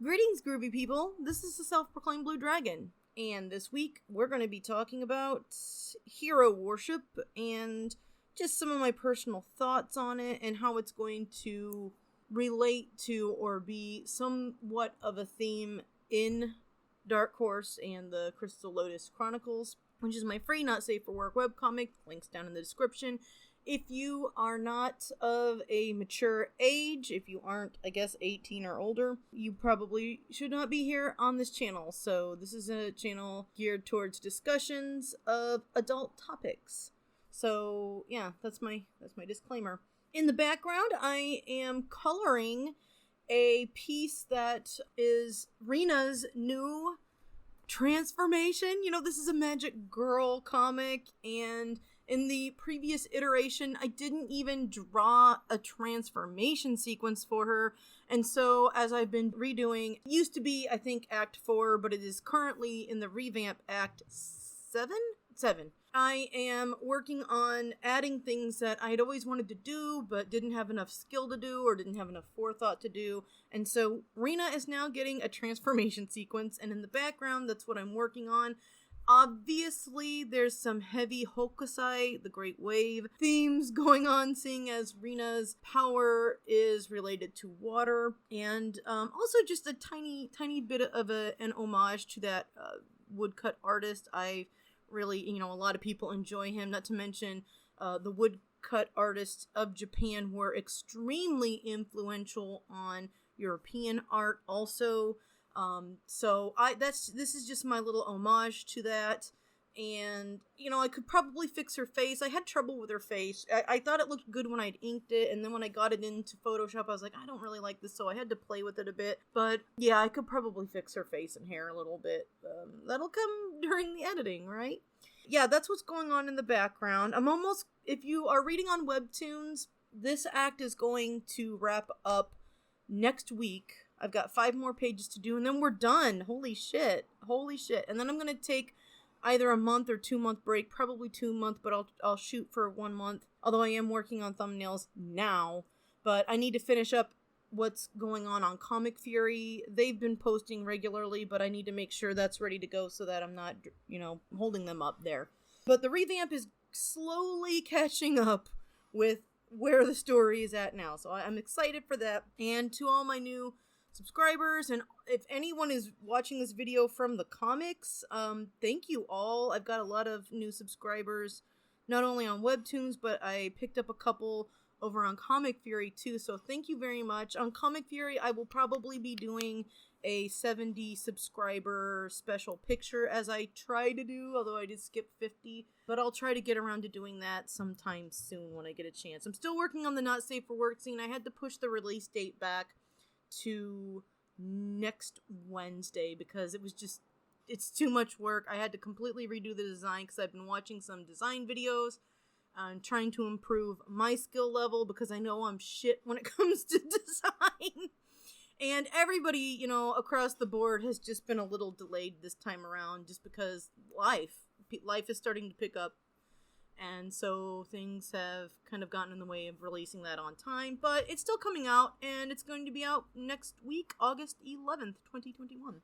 Greetings, groovy people. This is the self-proclaimed Blue Dragon, and this week we're going to be talking about hero worship and just some of my personal thoughts on it and how it's going to relate to or be somewhat of a theme in Dark Horse and the Crystal Lotus Chronicles, which is my free not safe for work webcomic. Links down in the description. If you are not of a mature age, if you aren't, 18 or older, you probably should not be here on this channel. So this is a channel geared towards discussions of adult topics. So yeah, that's my disclaimer. In the background, I am coloring a piece that is Rina's new transformation. You know, this is a magic girl comic, and in the previous iteration, I didn't even draw a transformation sequence for her, and so as I've been redoing, it used to be, I think, Act 4, but it is currently in the revamp Act 7? 7. I am working on adding things that I had always wanted to do, but didn't have enough skill to do, or didn't have enough forethought to do, and so Rina is now getting a transformation sequence, and in the background, that's what I'm working on. Obviously, there's some heavy Hokusai, the Great Wave, themes going on, seeing as Rina's power is related to water, and also just a tiny bit of an homage to that woodcut artist. I really, a lot of people enjoy him, not to mention the woodcut artists of Japan were extremely influential on European art also. So this is just my little homage to that, and, I could probably fix her face. I had trouble with her face. I thought it looked good when I'd inked it, and then when I got it into Photoshop, I was like, I don't really like this, so I had to play with it a bit, but yeah, I could probably fix her face and hair a little bit. That'll come during the editing, right? Yeah, that's what's going on in the background. If you are reading on Webtoons, this act is going to wrap up next week. I've got 5 more pages to do, and then we're done. Holy shit. And then I'm going to take either a month or 2 month break, probably 2 month, but I'll shoot for 1 month. Although I am working on thumbnails now, but I need to finish up what's going on Comic Fury. They've been posting regularly, but I need to make sure that's ready to go so that I'm not, holding them up there. But the revamp is slowly catching up with where the story is at now, so I'm excited for that. And to all my new subscribers, and if anyone is watching this video from the comics, thank you all. I've got a lot of new subscribers, not only on Webtoons, but I picked up a couple over on Comic Fury too, so thank you very much. On Comic Fury, I will probably be doing a 70 subscriber special picture, as I try to do, although I did skip 50, but I'll try to get around to doing that sometime soon when I get a chance. I'm still working on the Not Safe for Work Zine. I had to push the release date back to next Wednesday because it's too much work. I had to completely redo the design because I've been watching some design videos and trying to improve my skill level because I know I'm shit when it comes to design. And everybody, across the board has just been a little delayed this time around just because life is starting to pick up. And so things have kind of gotten in the way of releasing that on time. But it's still coming out, and it's going to be out next week, August 11th, 2021.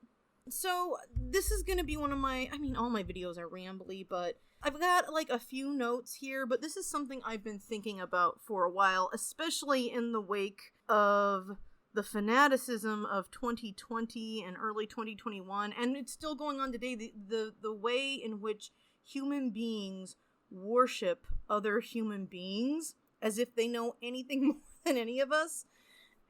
So this is going to be one of my, all my videos are rambly, but I've got a few notes here. But this is something I've been thinking about for a while, especially in the wake of the fanaticism of 2020 and early 2021. And it's still going on today, the way in which human beings worship other human beings as if they know anything more than any of us.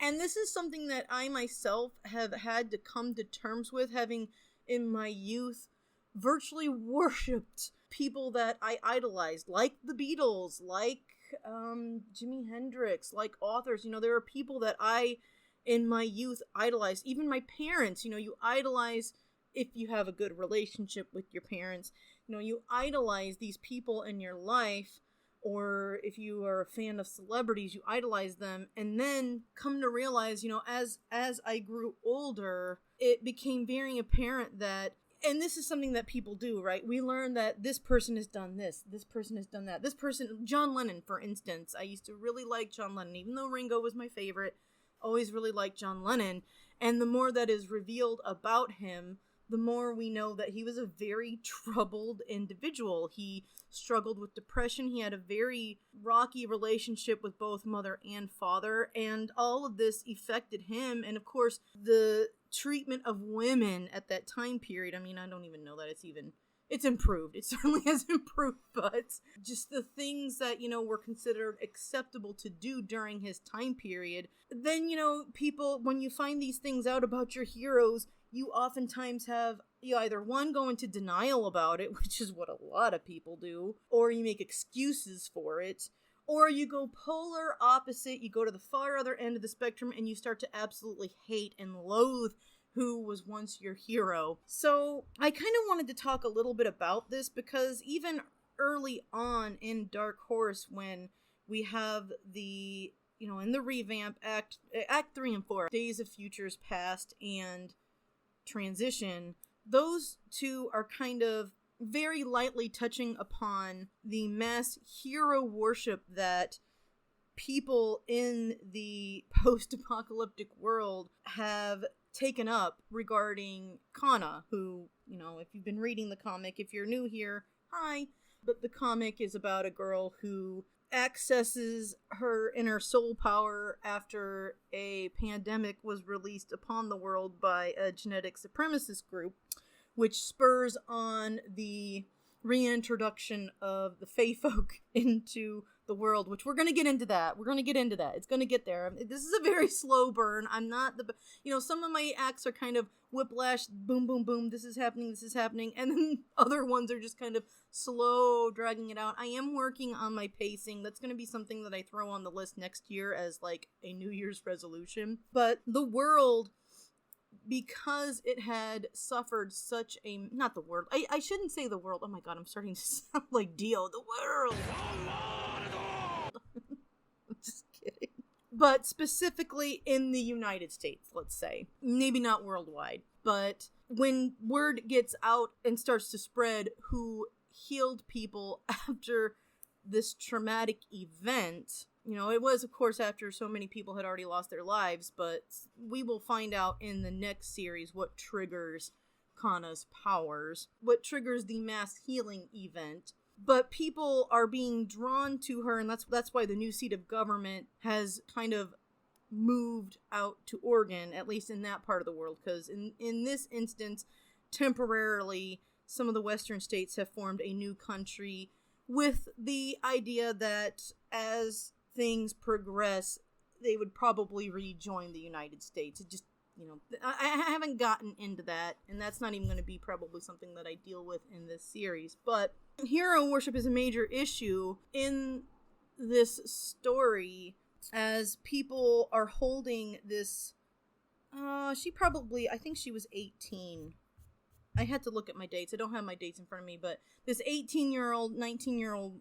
And this is something that I myself have had to come to terms with, having in my youth virtually worshipped people that I idolized, like the Beatles, like Jimi Hendrix, like authors. There are people that I in my youth idolized. Even my parents, you idolize if you have a good relationship with your parents. You idolize these people in your life, or if you are a fan of celebrities, you idolize them, and then come to realize, as I grew older, it became very apparent that, and this is something that people do, right? We learn that this person has done this person has done that, this person, John Lennon, for instance. I used to really like John Lennon, even though Ringo was my favorite, always really liked John Lennon. And the more that is revealed about him, the more we know that he was a very troubled individual. He struggled with depression. He had a very rocky relationship with both mother and father, and all of this affected him. And of course, the treatment of women at that time period, I mean, I don't even know that it's improved. It certainly has improved, but just the things that, were considered acceptable to do during his time period. Then, people, when you find these things out about your heroes, you oftentimes have, you either one, go into denial about it, which is what a lot of people do, or you make excuses for it, or you go polar opposite, you go to the far other end of the spectrum, and you start to absolutely hate and loathe who was once your hero. So I kind of wanted to talk a little bit about this, because even early on in Dark Horse, when we have the, in the revamp, Act 3 and 4, Days of Futures Past and Transition, those two are kind of very lightly touching upon the mass hero worship that people in the post-apocalyptic world have taken up regarding Kana, who, if you've been reading the comic, if you're new here, hi. But the comic is about a girl who accesses her inner soul power after a pandemic was released upon the world by a genetic supremacist group, which spurs on the reintroduction of the Fae folk into the world, which we're going to get into that. It's going to get there. This is a very slow burn. I'm not some of my acts are kind of whiplash, boom, boom, boom, this is happening, and then other ones are just kind of slow, dragging it out. I am working on my pacing. That's going to be something that I throw on the list next year as like a New Year's resolution. But the world, because it had suffered such a, not the world, I shouldn't say the world, oh my god, I'm starting to sound like Dio, the world. I'm just kidding. But specifically in the United States, let's say. Maybe not worldwide. But when word gets out and starts to spread who healed people after this traumatic event, it was, of course, after so many people had already lost their lives, but we will find out in the next series what triggers Kana's powers, what triggers the mass healing event. But people are being drawn to her, and that's why the new seat of government has kind of moved out to Oregon, at least in that part of the world, because in this instance, temporarily, some of the western states have formed a new country with the idea that as things progress, they would probably rejoin the United States. It just, I haven't gotten into that, and that's not even going to be probably something that I deal with in this series. But hero worship is a major issue in this story, as people are holding this, I think she was 18. I had to look at my dates. I don't have my dates in front of me, but this 18-year-old, 19-year-old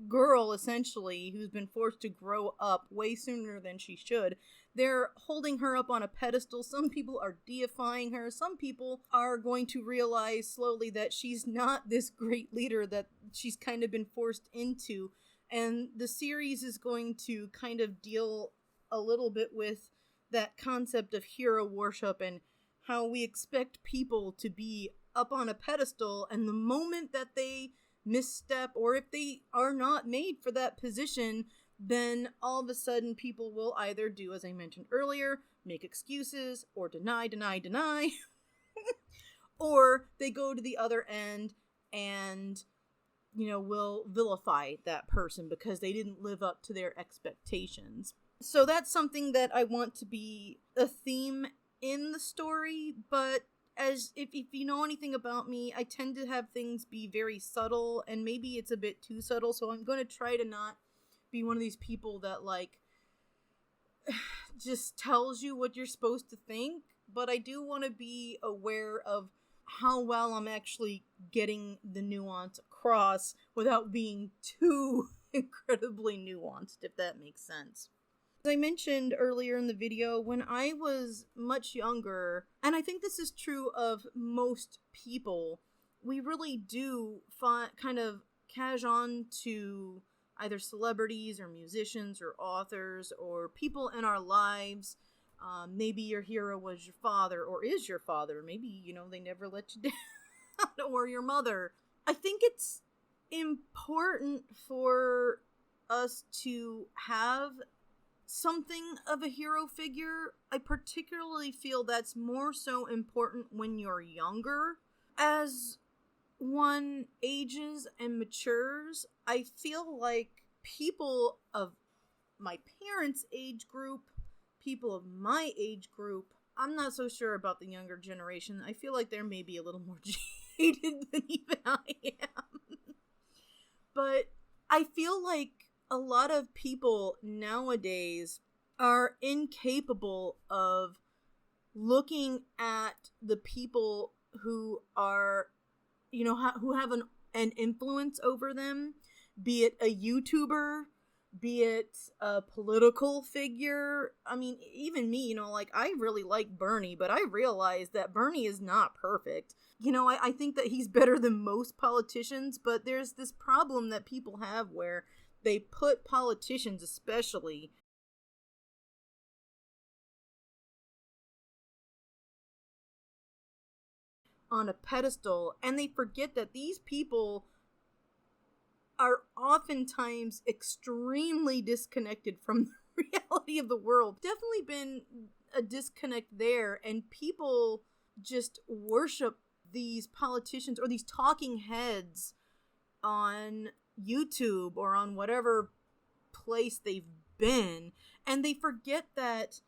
girl, essentially, who's been forced to grow up way sooner than she should. They're holding her up on a pedestal. Some people are deifying her. Some people are going to realize slowly that she's not this great leader that she's kind of been forced into. And the series is going to kind of deal a little bit with that concept of hero worship and how we expect people to be up on a pedestal, and the moment that they misstep, or if they are not made for that position, then all of a sudden people will either do, as I mentioned earlier, make excuses, or deny, or they go to the other end and, will vilify that person because they didn't live up to their expectations. So that's something that I want to be a theme in the story, but as if you know anything about me, I tend to have things be very subtle, and maybe it's a bit too subtle, so I'm going to try to not be one of these people that, just tells you what you're supposed to think, but I do want to be aware of how well I'm actually getting the nuance across without being too incredibly nuanced, if that makes sense. As I mentioned earlier in the video, when I was much younger, and I think this is true of most people, we really do kind of catch on to either celebrities or musicians or authors or people in our lives Maybe your hero was your father or is your father. Maybe, you know, they never let you down or your mother. I think it's important for us to have something of a hero figure. I particularly feel that's more so important when you're younger. As one ages and matures, I feel like people of my parents' age group, people of my age group, I'm not so sure about the younger generation. I feel like they're maybe a little more jaded than even I am. But I feel like a lot of people nowadays are incapable of looking at the people who are, you know, who have an influence over them, be it a YouTuber, be it a political figure. I mean, even me, you know, like, I really like Bernie, but I realize that Bernie is not perfect. You know, I think that he's better than most politicians, but there's this problem that people have where they put politicians especially on a pedestal, and they forget that these people are oftentimes extremely disconnected from the reality of the world. Definitely been a disconnect there, and people just worship these politicians or these talking heads on YouTube or on whatever place they've been, and they forget that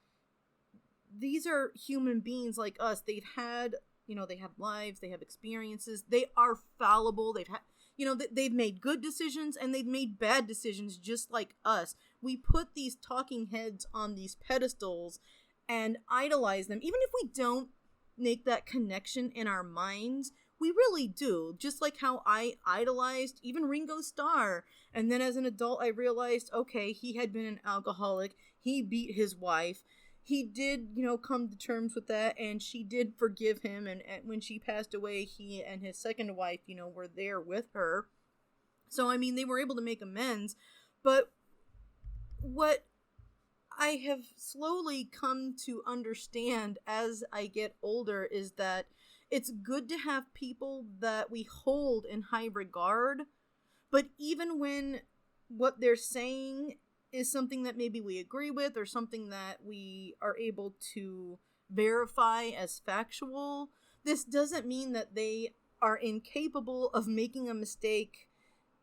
these are human beings like us. They've had, you know, they have lives, they have experiences, they are fallible, they've had, you know, they've made good decisions and they've made bad decisions just like us. We put these talking heads on these pedestals and idolize them, even if we don't make that connection in our minds. We really do. Just like how I idolized even Ringo Starr. And then as an adult, I realized, okay, he had been an alcoholic. He beat his wife. He did, you know, come to terms with that, and she did forgive him. And when she passed away, he and his second wife, you know, were there with her. So, I mean, they were able to make amends. But what I have slowly come to understand as I get older is that it's good to have people that we hold in high regard, but even when what they're saying is something that maybe we agree with or something that we are able to verify as factual, this doesn't mean that they are incapable of making a mistake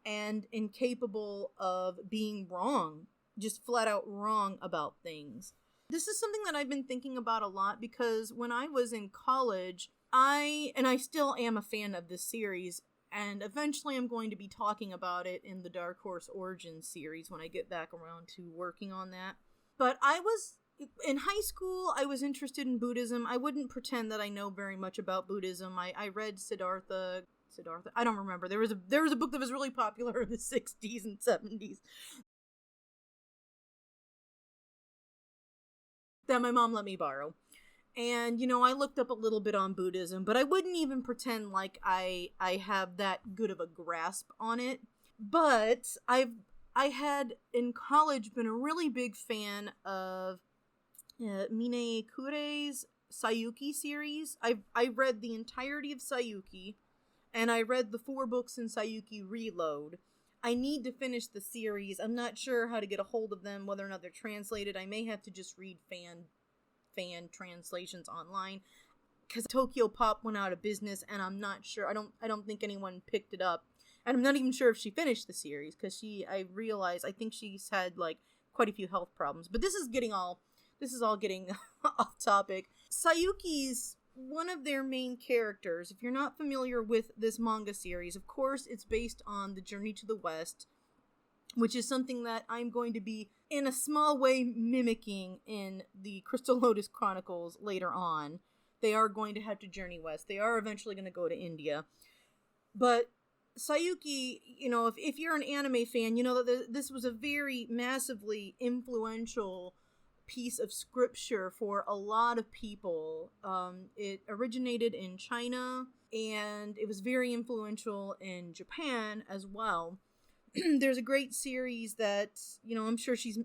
and incapable of being wrong, just flat out wrong about things. This is something that I've been thinking about a lot because when I was in college, I still am a fan of this series, and eventually I'm going to be talking about it in the Dark Horse Origins series when I get back around to working on that. But in high school, I was interested in Buddhism. I wouldn't pretend that I know very much about Buddhism. I read Siddhartha, I don't remember. There was a book that was really popular in the 60s and 70s that my mom let me borrow. And, you know, I looked up a little bit on Buddhism, but I wouldn't even pretend like I have that good of a grasp on it. But I had, in college, been a really big fan of Mine Kurei's Sayuki series. I read the entirety of Sayuki, and I read the 4 books in Sayuki Reload. I need to finish the series. I'm not sure how to get a hold of them, whether or not they're translated. I may have to just read fan translations online because Tokyo Pop went out of business, and I'm not sure. I don't think anyone picked it up, and I'm not even sure if she finished the series because I think she's had like quite a few health problems. But this is all getting off topic. Sayuki's one of their main characters. If you're not familiar with this manga series, of course it's based on the Journey to the West, which is something that I'm going to be, in a small way, mimicking in the Crystal Lotus Chronicles later on. They are going to have to journey west. They are eventually going to go to India. But Sayuki, you know, if you're an anime fan, you know that this was a very massively influential piece of scripture for a lot of people. It originated in China, and it was very influential in Japan as well. there's a great series that, I'm sure she's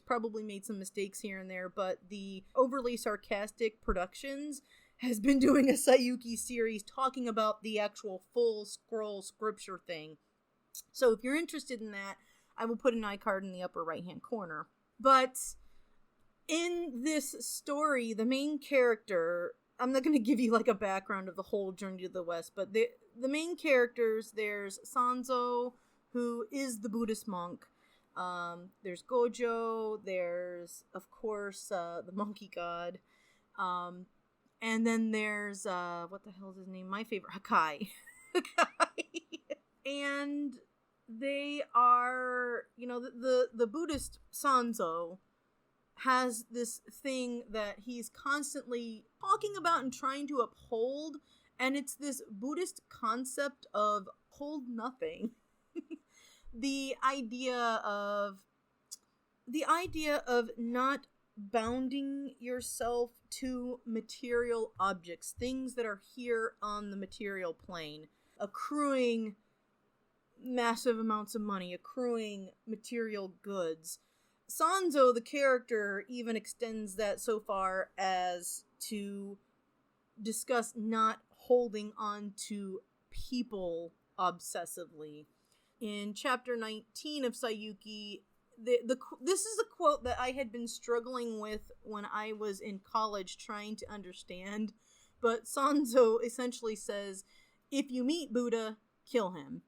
probably made some mistakes here and there, but the Overly Sarcastic Productions has been doing a Sayuki series talking about the actual full scroll scripture thing. So if you're interested in that, I will put an iCard in the upper right-hand corner. But in this story, the main character, I'm not going to give you like a background of the whole Journey to the West, but the main characters, there's Sanzo, who is the Buddhist monk. There's Gojo. There's, of course, the monkey god. And then there's, what the hell is his name? My favorite, Hakai. Hakai. And they are, the Buddhist Sanzo has this thing that he's constantly talking about and trying to uphold. And it's this Buddhist concept of hold nothing. The idea of not bounding yourself to material objects, things that are here on the material plane, accruing massive amounts of money, accruing material goods. Sanzo, the character, even extends that so far as to discuss not holding on to people obsessively. In chapter 19 of Sayuki, this is a quote that I had been struggling with when I was in college trying to understand, but Sanzo essentially says, if you meet Buddha, kill him.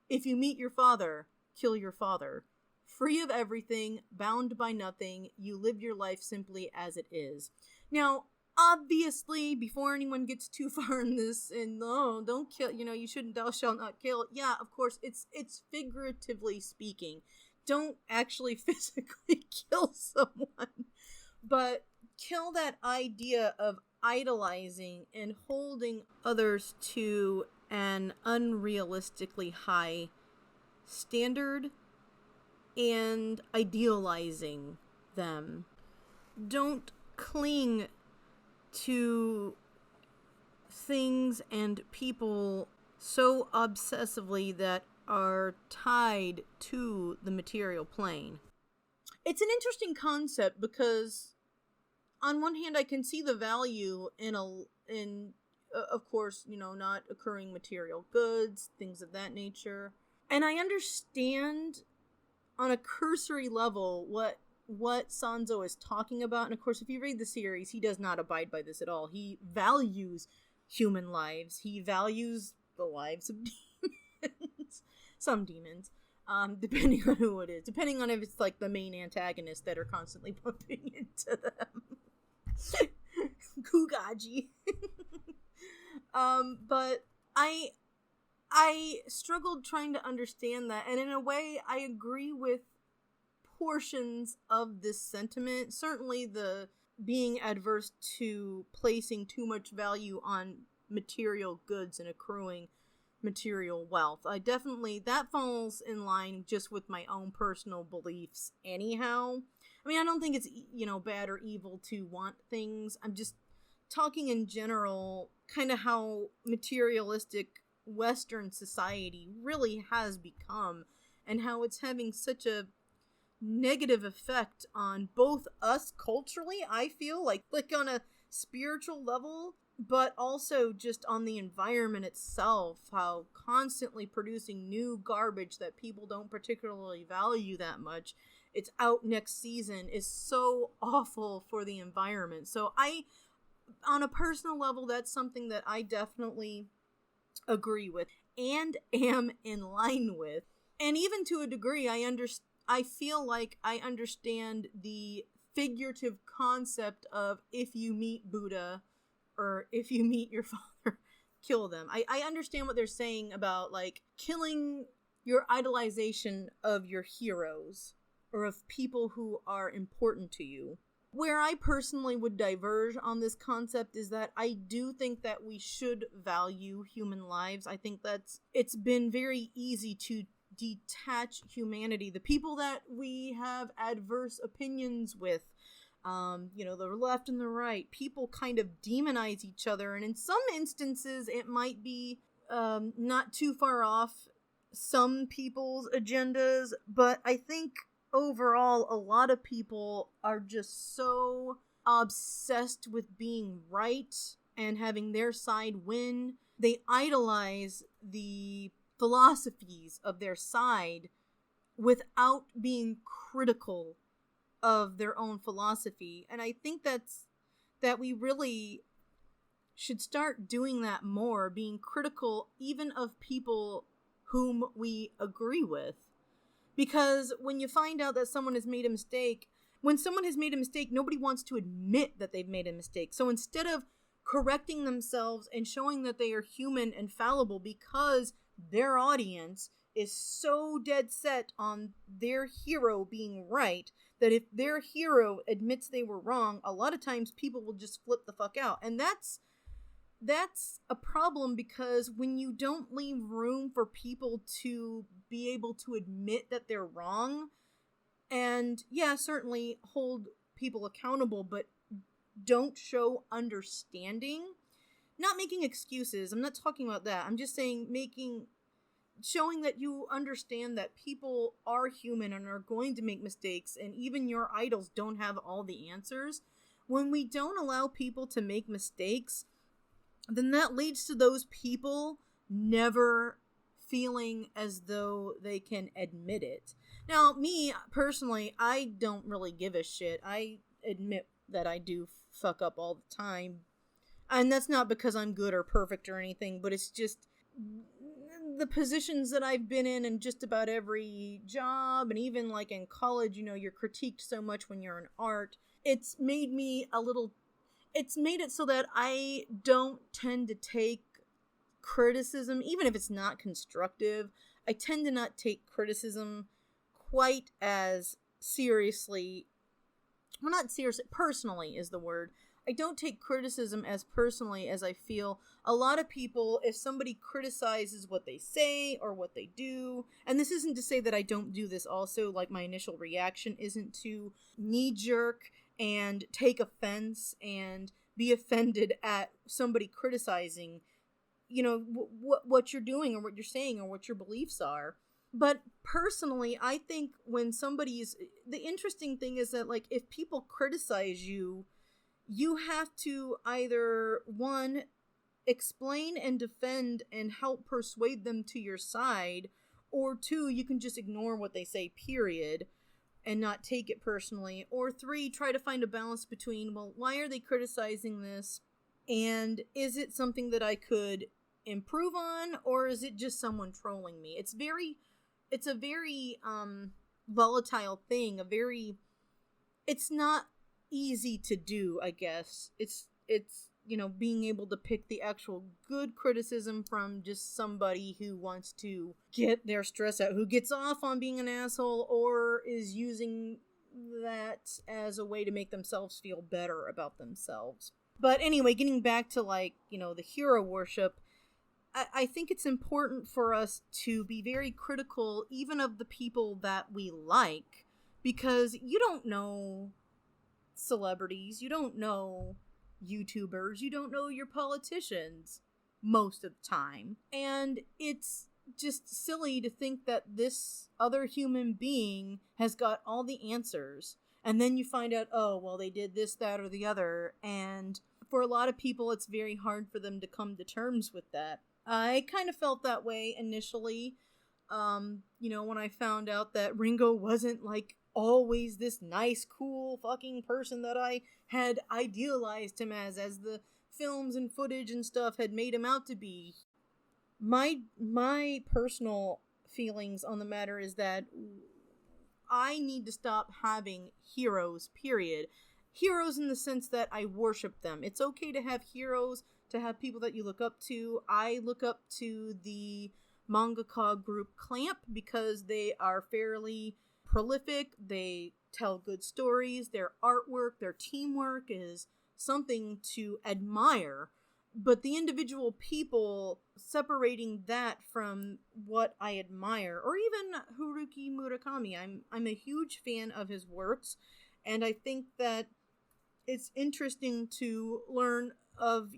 If you meet your father, kill your father. Free of everything, bound by nothing, you live your life simply as it is. Now, obviously, before anyone gets too far in this, and don't kill, you shouldn't, thou shalt not kill. Yeah, of course, it's figuratively speaking. Don't actually physically kill someone, but kill that idea of idolizing and holding others to an unrealistically high standard and idealizing them. Don't cling to things and people so obsessively that are tied to the material plane. It's an interesting concept because on one hand I can see the value in of course, not occurring material goods, things of that nature. And I understand on a cursory level what Sanzo is talking about. And of course, if you read the series, he does not abide by this at all. He values human lives. He values the lives of demons. Some demons. Depending on who it is. Depending on if it's like the main antagonists that are constantly bumping into them. Kugaji. But I struggled trying to understand that, and in a way, I agree with portions of this sentiment. Certainly the being adverse to placing too much value on material goods and accruing material wealth. That falls in line just with my own personal beliefs anyhow. I mean, I don't think it's, bad or evil to want things. I'm just talking in general, kind of how materialistic Western society really has become, and how it's having such a negative effect on both us culturally, I feel like on a spiritual level, but also just on the environment itself, how constantly producing new garbage that people don't particularly value that much, it's out next season, is so awful for the environment. So on a personal level, that's something that I definitely agree with and am in line with. And even to a degree, I feel like I understand the figurative concept of if you meet Buddha or if you meet your father, kill them. I understand what they're saying about like killing your idolization of your heroes or of people who are important to you. Where I personally would diverge on this concept is that I do think that we should value human lives. I think it's been very easy to detach humanity, the people that we have adverse opinions with, the left and the right, people kind of demonize each other, and in some instances it might be not too far off some people's agendas, but I think overall a lot of people are just so obsessed with being right and having their side win. They idolize the philosophies of their side without being critical of their own philosophy. And I think that we really should start doing that more, being critical even of people whom we agree with. Because when you find out that someone has made a mistake, when someone has made a mistake, nobody wants to admit that they've made a mistake. So instead of correcting themselves and showing that they are human and fallible because their audience is so dead set on their hero being right, that if their hero admits they were wrong, a lot of times people will just flip the fuck out. And that's a problem, because when you don't leave room for people to be able to admit that they're wrong, and yeah, certainly hold people accountable, but don't show understanding, not making excuses, I'm not talking about that, I'm just saying showing that you understand that people are human and are going to make mistakes, and even your idols don't have all the answers. When we don't allow people to make mistakes, then that leads to those people never feeling as though they can admit it. Now, me, personally, I don't really give a shit. I admit that I do fuck up all the time. And that's not because I'm good or perfect or anything, but it's just the positions that I've been in just about every job, and even like in college, you're critiqued so much when you're in art. It's made it so that I don't tend to take criticism, even if it's not constructive. I tend to not take criticism quite as seriously. Well, not seriously, personally is the word. I don't take criticism as personally as I feel a lot of people, if somebody criticizes what they say or what they do, and this isn't to say that I don't do this also, like my initial reaction isn't to knee-jerk and take offense and be offended at somebody criticizing, what you're doing or what you're saying or what your beliefs are. But personally, I think when the interesting thing is that, like, if people criticize you, you have to either, one, explain and defend and help persuade them to your side, or two, you can just ignore what they say, period, and not take it personally, or three, try to find a balance between, well, why are they criticizing this, and is it something that I could improve on, or is it just someone trolling me? It's a very volatile thing, it's not easy to do, I guess. It's being able to pick the actual good criticism from just somebody who wants to get their stress out, who gets off on being an asshole, or is using that as a way to make themselves feel better about themselves. But anyway, getting back to, like, the hero worship, I think it's important for us to be very critical even of the people that we like, because you don't know celebrities, you don't know YouTubers, you don't know your politicians most of the time. And it's just silly to think that this other human being has got all the answers. And then you find out, oh, well, they did this, that, or the other. And for a lot of people, it's very hard for them to come to terms with that. I kind of felt that way initially, when I found out that Ringo wasn't, like, always this nice, cool fucking person that I had idealized him as the films and footage and stuff had made him out to be. My personal feelings on the matter is that I need to stop having heroes, period. Heroes in the sense that I worship them. It's okay to have heroes, to have people that you look up to. I look up to the mangaka group Clamp because they are fairly prolific, they tell good stories, their artwork, their teamwork is something to admire. But the individual people, separating that from what I admire, or even Haruki Murakami, I'm a huge fan of his works, and I think that it's interesting to learn of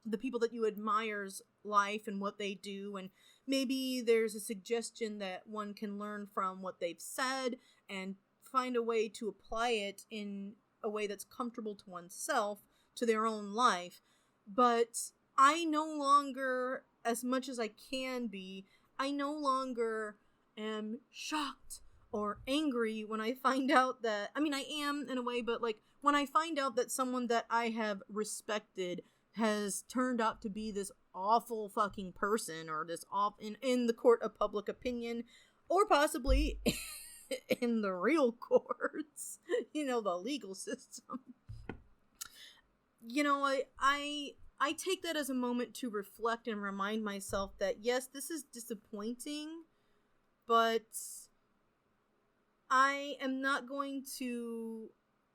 the people that you admire's life and what they do, and maybe there's a suggestion that one can learn from what they've said and find a way to apply it in a way that's comfortable to oneself, to their own life. But I no longer, as much as I can be, I no longer am shocked or angry when I find out that, I mean, I am in a way, but like when I find out that someone that I have respected has turned out to be this awful fucking person, or this off in the court of public opinion, or possibly in the real courts, the legal system. I take that as a moment to reflect and remind myself that yes, this is disappointing, but I am not going to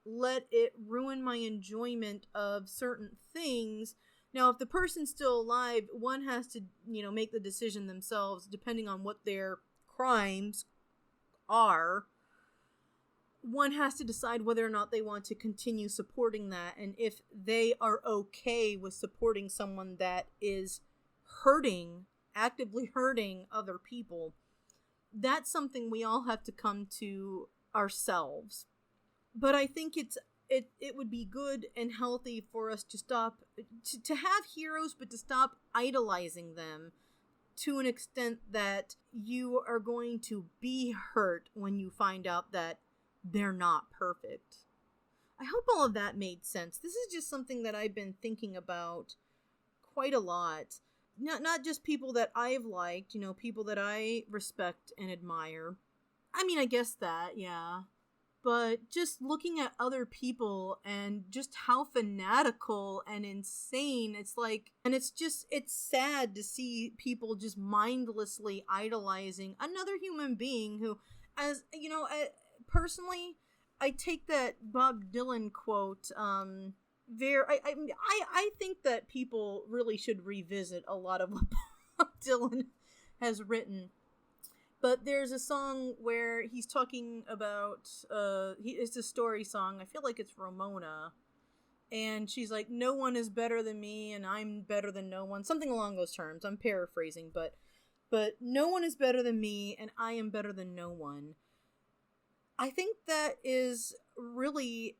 let it ruin my enjoyment of certain things. Now, if the person's still alive, one has to, make the decision themselves, depending on what their crimes are. One has to decide whether or not they want to continue supporting that, and if they are okay with supporting someone that is actively hurting other people. That's something we all have to come to ourselves. But I think it would be good and healthy for us to stop, to have heroes, but to stop idolizing them to an extent that you are going to be hurt when you find out that they're not perfect. I hope all of that made sense. This is just something that I've been thinking about quite a lot. Not just people that I've liked, people that I respect and admire. I mean, I guess that, yeah. But just looking at other people and just how fanatical and insane it's like, and it's sad to see people just mindlessly idolizing another human being who, as, personally, I take that Bob Dylan quote, I think that people really should revisit a lot of what Bob Dylan has written. But there's a song where he's talking about, it's a story song. I feel like it's Ramona. And she's like, no one is better than me and I'm better than no one. Something along those terms. I'm paraphrasing, but no one is better than me and I am better than no one. I think that is really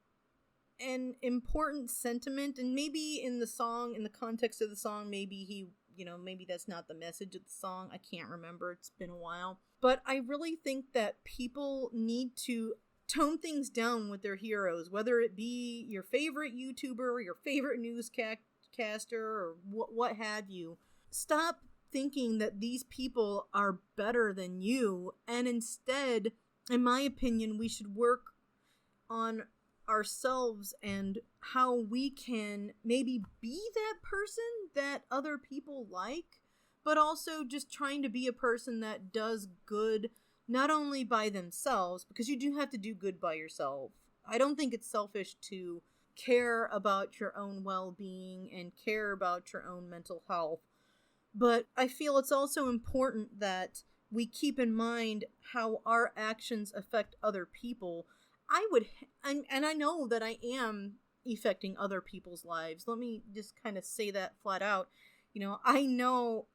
an important sentiment, and maybe in the context of the song, maybe he, maybe that's not the message of the song. I can't remember. It's been a while. But I really think that people need to tone things down with their heroes, whether it be your favorite YouTuber or your favorite newscaster or what have you. Stop thinking that these people are better than you, and instead, in my opinion, we should work on ourselves and how we can maybe be that person that other people like, but also just trying to be a person that does good not only by themselves, because you do have to do good by yourself. I don't think it's selfish to care about your own well-being and care about your own mental health, but I feel it's also important that we keep in mind how our actions affect other people. And I know that I am affecting other people's lives. Let me just kind of say that flat out. I know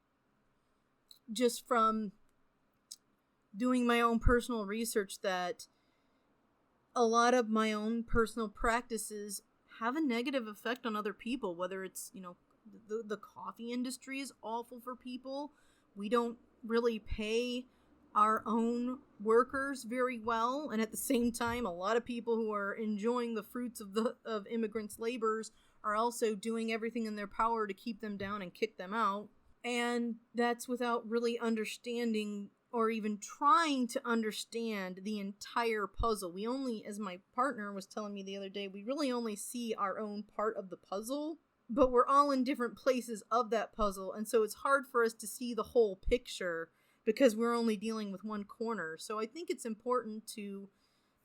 just from doing my own personal research that a lot of my own personal practices have a negative effect on other people, whether it's, the coffee industry is awful for people. We don't really pay our own workers very well, and at the same time, a lot of people who are enjoying the fruits of immigrants' labors are also doing everything in their power to keep them down and kick them out. And that's without really understanding or even trying to understand the entire puzzle. We only, as my partner was telling me the other day, we really only see our own part of the puzzle, but we're all in different places of that puzzle, and so it's hard for us to see the whole picture because we're only dealing with one corner. So I think it's important to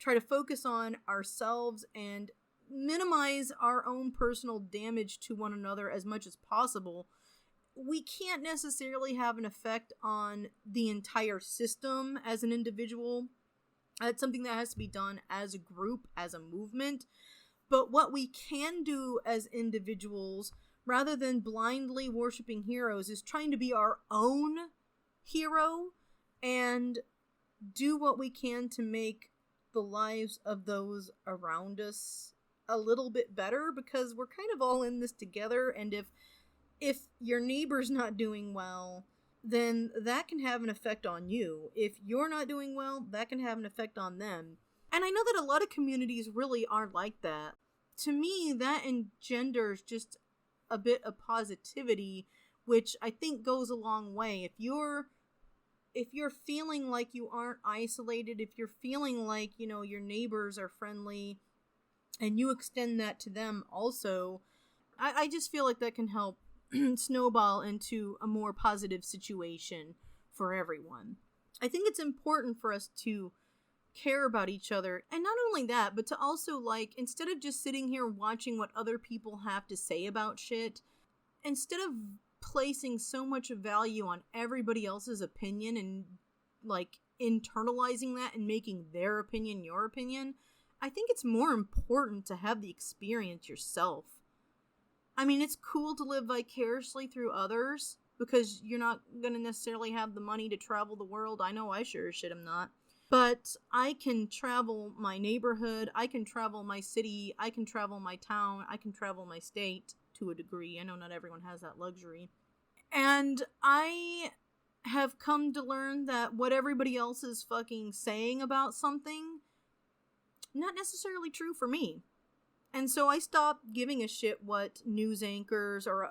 try to focus on ourselves and minimize our own personal damage to one another as much as possible. We can't necessarily have an effect on the entire system as an individual. It's something that has to be done as a group, as a movement. But what we can do as individuals, rather than blindly worshiping heroes, is trying to be our own hero and do what we can to make the lives of those around us a little bit better, because we're kind of all in this together. And if your neighbor's not doing well, then that can have an effect on you. If you're not doing well, that can have an effect on them. And I know that a lot of communities really aren't like that. To me, that engenders just a bit of positivity, which I think goes a long way. If you're feeling like you aren't isolated, if you're feeling like, your neighbors are friendly, and you extend that to them also, I just feel like that can help snowball into a more positive situation for everyone. I think it's important for us to care about each other, and not only that, but to also, like, instead of just sitting here watching what other people have to say about shit, instead of placing so much value on everybody else's opinion and, like, internalizing that and making their opinion your opinion, I think it's more important to have the experience yourself. I mean, it's cool to live vicariously through others, because you're not going to necessarily have the money to travel the world. I know I sure as shit am not. But I can travel my neighborhood, I can travel my city, I can travel my town, I can travel my state to a degree. I know not everyone has that luxury. And I have come to learn that what everybody else is fucking saying about something, not necessarily true for me. And so I stopped giving a shit what news anchors or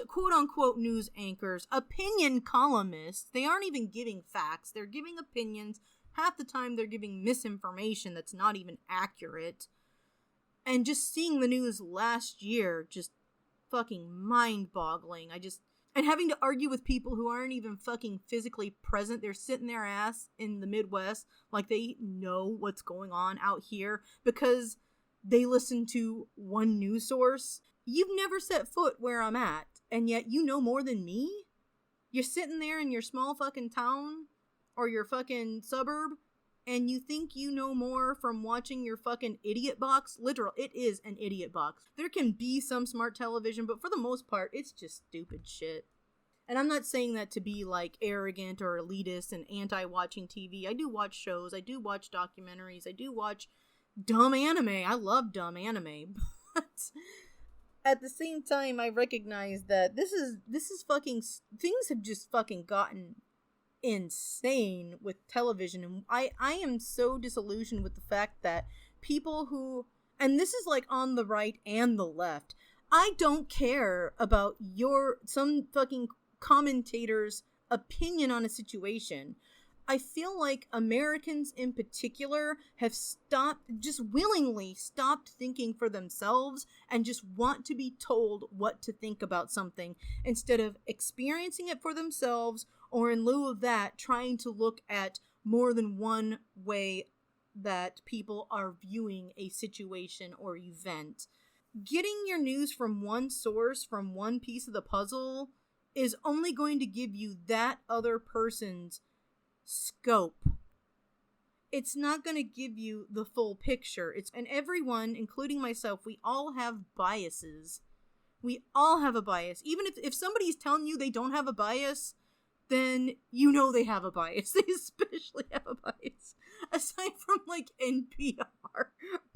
quote-unquote news anchors, opinion columnists, they aren't even giving facts, they're giving opinions. Half the time they're giving misinformation that's not even accurate. And just seeing the news last year, just fucking mind-boggling. And having to argue with people who aren't even fucking physically present. They're sitting their ass in the Midwest like they know what's going on out here because they listen to one news source. You've never set foot where I'm at, and yet you know more than me? You're sitting there in your small fucking town or your fucking suburb, and you think you know more from watching your fucking idiot box? Literal, it is an idiot box. There can be some smart television, but for the most part, it's just stupid shit. And I'm not saying that to be, like, arrogant or elitist and anti-watching TV. I do watch shows, I do watch documentaries, I do watch dumb anime. I love dumb anime, but at the same time, I recognize that this is fucking, things have just fucking gotten insane with television, and I am so disillusioned with the fact that people who, and this is like on the right and the left, I don't care about some fucking commentator's opinion on a situation. I feel like Americans in particular have willingly stopped thinking for themselves and just want to be told what to think about something instead of experiencing it for themselves, or in lieu of that, trying to look at more than one way that people are viewing a situation or event. Getting your news from one source, from one piece of the puzzle, is only going to give you that other person's scope. It's not going to give you the full picture. And everyone, including myself, we all have biases. We all have a bias. Even if somebody's telling you they don't have a bias, then you know they have a bias. They especially have a bias. Aside from, like, NPR,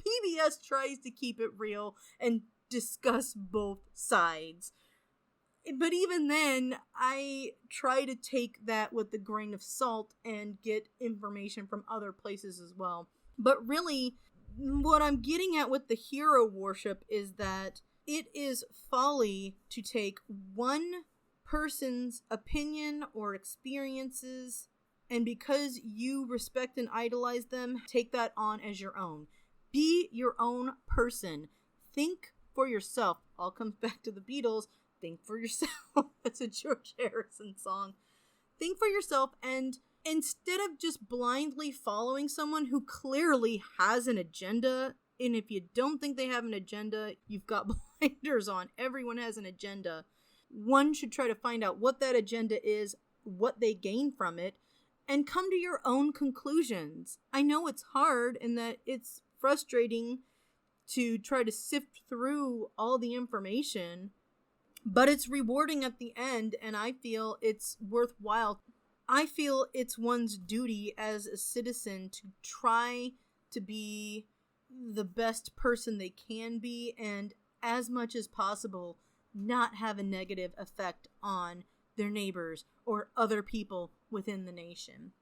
PBS tries to keep it real and discuss both sides. But even then, I try to take that with a grain of salt and get information from other places as well. But really, what I'm getting at with the hero worship is that it is folly to take one person's opinion or experiences, and because you respect and idolize them, take that on as your own. Be your own person. Think for yourself. All comes back to the Beatles. Think for yourself. That's a George Harrison song. Think for yourself, and instead of just blindly following someone who clearly has an agenda, and if you don't think they have an agenda, you've got blinders on. Everyone has an agenda. One should try to find out what that agenda is, what they gain from it, and come to your own conclusions. I know it's hard and that it's frustrating to try to sift through all the information, But it's rewarding at the end, and I feel it's worthwhile. I feel it's one's duty as a citizen to try to be the best person they can be, and as much as possible, not have a negative effect on their neighbors or other people within the nation.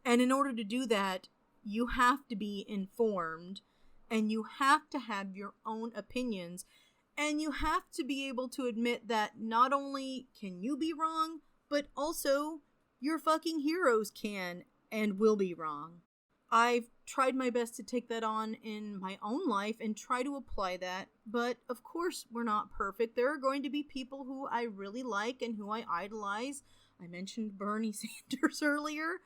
And in order to do that, you have to be informed, and you have to have your own opinions, and you have to be able to admit that not only can you be wrong, but also your fucking heroes can and will be wrong. I've tried my best to take that on in my own life and try to apply that, but of course we're not perfect. There are going to be people who I really like and who I idolize. I mentioned Bernie Sanders earlier.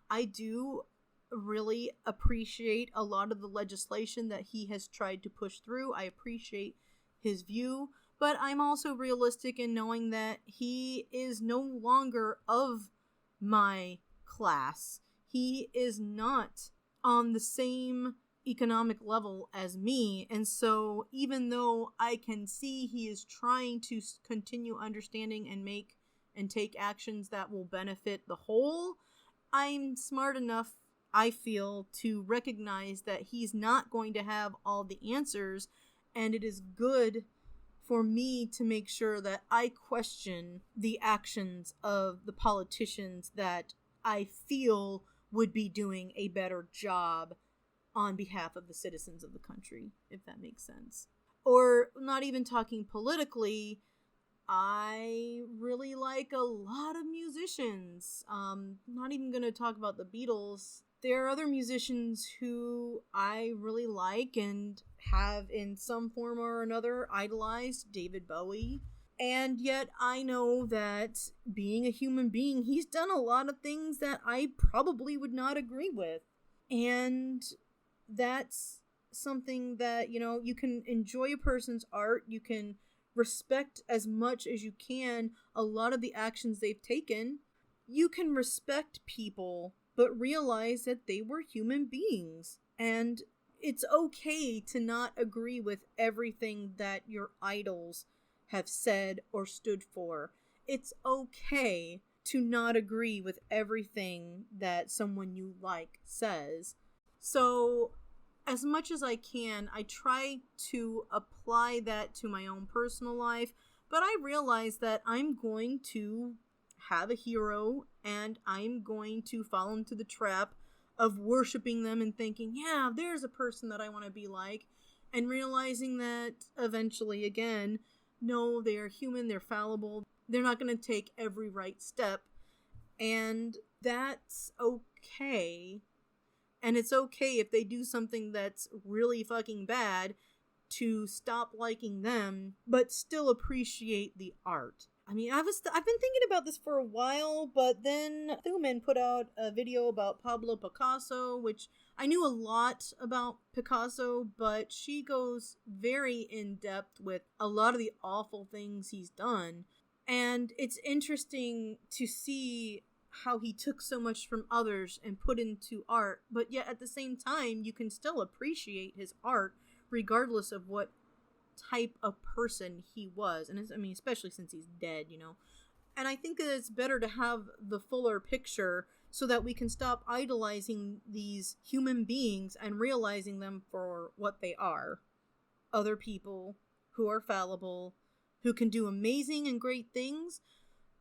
I do really appreciate a lot of the legislation that he has tried to push through. I appreciate his view, but I'm also realistic in knowing that he is no longer of my class. He is not on the same economic level as me, and so even though I can see he is trying to continue understanding and make and take actions that will benefit the whole, I'm smart enough, I feel, to recognize that he's not going to have all the answers, and it is good for me to make sure that I question the actions of the politicians that I feel would be doing a better job on behalf of the citizens of the country, if that makes sense. Or not even talking politically, I really like a lot of musicians. Not even going to talk about the Beatles. There are other musicians who I really like and have in some form or another idolized. David Bowie. And yet I know that being a human being, he's done a lot of things that I probably would not agree with. And that's something that, you can enjoy a person's art, you can respect as much as you can a lot of the actions they've taken. You can respect people, but realize that they were human beings. And it's okay to not agree with everything that your idols have said or stood for. It's okay to not agree with everything that someone you like says. So, as much as I can, I try to apply that to my own personal life, but I realize that I'm going to have a hero, and I'm going to fall into the trap of worshiping them and thinking, yeah, there's a person that I want to be like, and realizing that eventually, again, no, they are human, they're fallible, they're not going to take every right step, and that's okay. And it's okay if they do something that's really fucking bad to stop liking them, but still appreciate the art. I mean, I've been thinking about this for a while, but then Thuman put out a video about Pablo Picasso, which I knew a lot about Picasso, but she goes very in-depth with a lot of the awful things he's done. And it's interesting to see how he took so much from others and put into art, but yet at the same time, you can still appreciate his art regardless of what type of person he was. And especially since he's dead, And I think that it's better to have the fuller picture so that we can stop idolizing these human beings and realizing them for what they are. Other people who are fallible, who can do amazing and great things,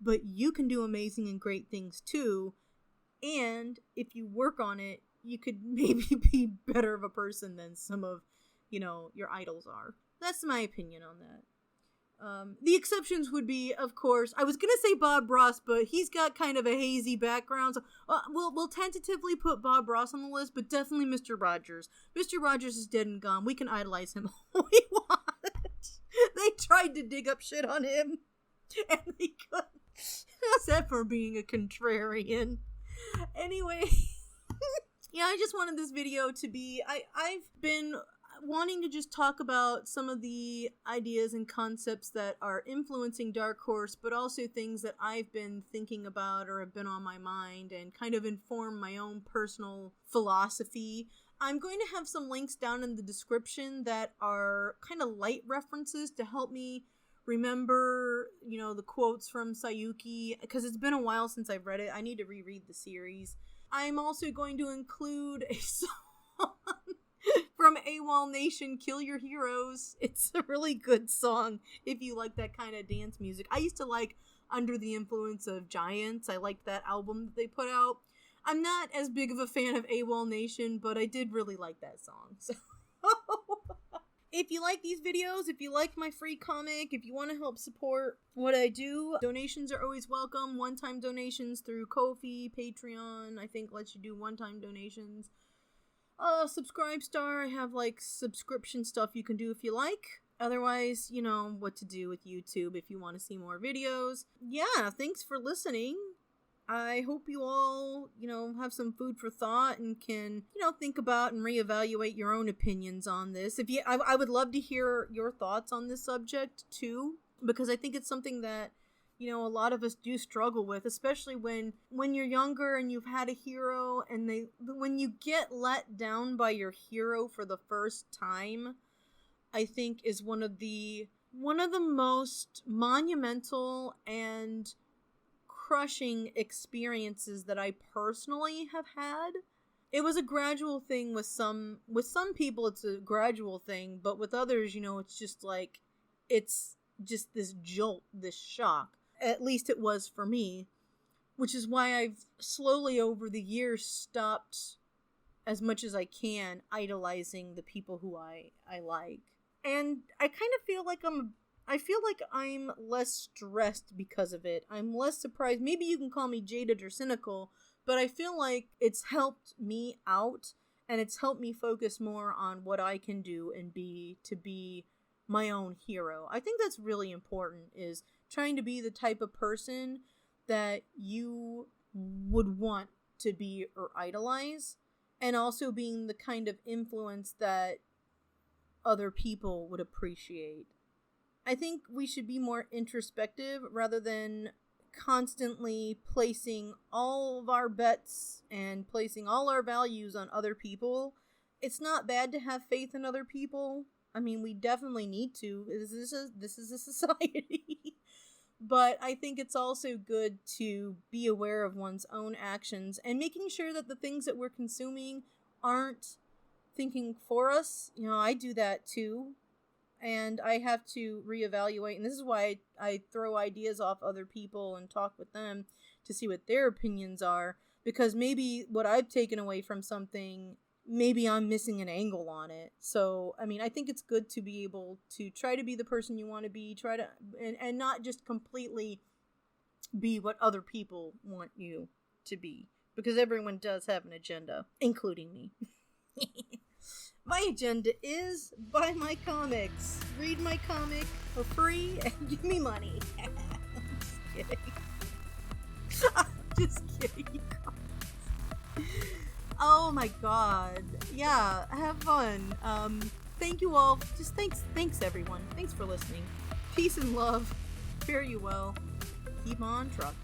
but you can do amazing and great things too. And if you work on it, you could maybe be better of a person than some of, your idols are. That's my opinion on that. The exceptions would be, of course, I was going to say Bob Ross, but he's got kind of a hazy background. So we'll tentatively put Bob Ross on the list, but definitely Mr. Rogers. Mr. Rogers is dead and gone. We can idolize him all we want. They tried to dig up shit on him, and they couldn't. Except for being a contrarian. Anyway, yeah, I just wanted this video to be, I've been wanting to just talk about some of the ideas and concepts that are influencing Dark Horse, but also things that I've been thinking about or have been on my mind and kind of inform my own personal philosophy. I'm going to have some links down in the description that are kind of light references to help me remember, the quotes from Sayuki, because it's been a while since I've read it. I need to reread the series. I'm also going to include a song from AWOL Nation, Kill Your Heroes. It's a really good song if you like that kind of dance music. I used to like Under the Influence of Giants. I liked that album that they put out. I'm not as big of a fan of AWOL Nation, but I did really like that song. So if you like these videos, if you like my free comic, if you want to help support what I do, donations are always welcome. One-time donations through Ko-fi, Patreon, I think lets you do one-time donations. Subscribe Star, I have like subscription stuff you can do if you like. Otherwise, you know what to do with YouTube if you want to see more videos. Yeah, thanks for listening. I hope you all, have some food for thought and can, think about and reevaluate your own opinions on this. I would love to hear your thoughts on this subject too, because I think it's something that, a lot of us do struggle with, especially when you're younger and you've had a hero and when you get let down by your hero for the first time, I think is one of the most monumental and crushing experiences that I personally have had. It was a gradual thing with some people. It's a gradual thing, but with others, it's just like, it's just this jolt, this shock. At least it was for me, which is why I've slowly over the years stopped, as much as I can, idolizing the people who I like. And I kind of feel like I'm less stressed because of it. I'm less surprised. Maybe you can call me jaded or cynical, but I feel like it's helped me out and it's helped me focus more on what I can do and to be my own hero. I think that's really important, is trying to be the type of person that you would want to be or idolize, and also being the kind of influence that other people would appreciate. I think we should be more introspective rather than constantly placing all of our bets and placing all our values on other people. It's not bad to have faith in other people. I mean, we definitely need to. This is a society. But I think it's also good to be aware of one's own actions and making sure that the things that we're consuming aren't thinking for us. I do that too. And I have to reevaluate, and this is why I throw ideas off other people and talk with them to see what their opinions are, because maybe what I've taken away from something, maybe I'm missing an angle on it. So, I think it's good to be able to try to be the person you want to be, and not just completely be what other people want you to be, because everyone does have an agenda, including me. My agenda is buy my comics, read my comic for free, and give me money. Just kidding. Oh my god. Yeah, have fun. Thank you all. Just thanks everyone. Thanks for listening. Peace and love. Fare you well. Keep on trucking.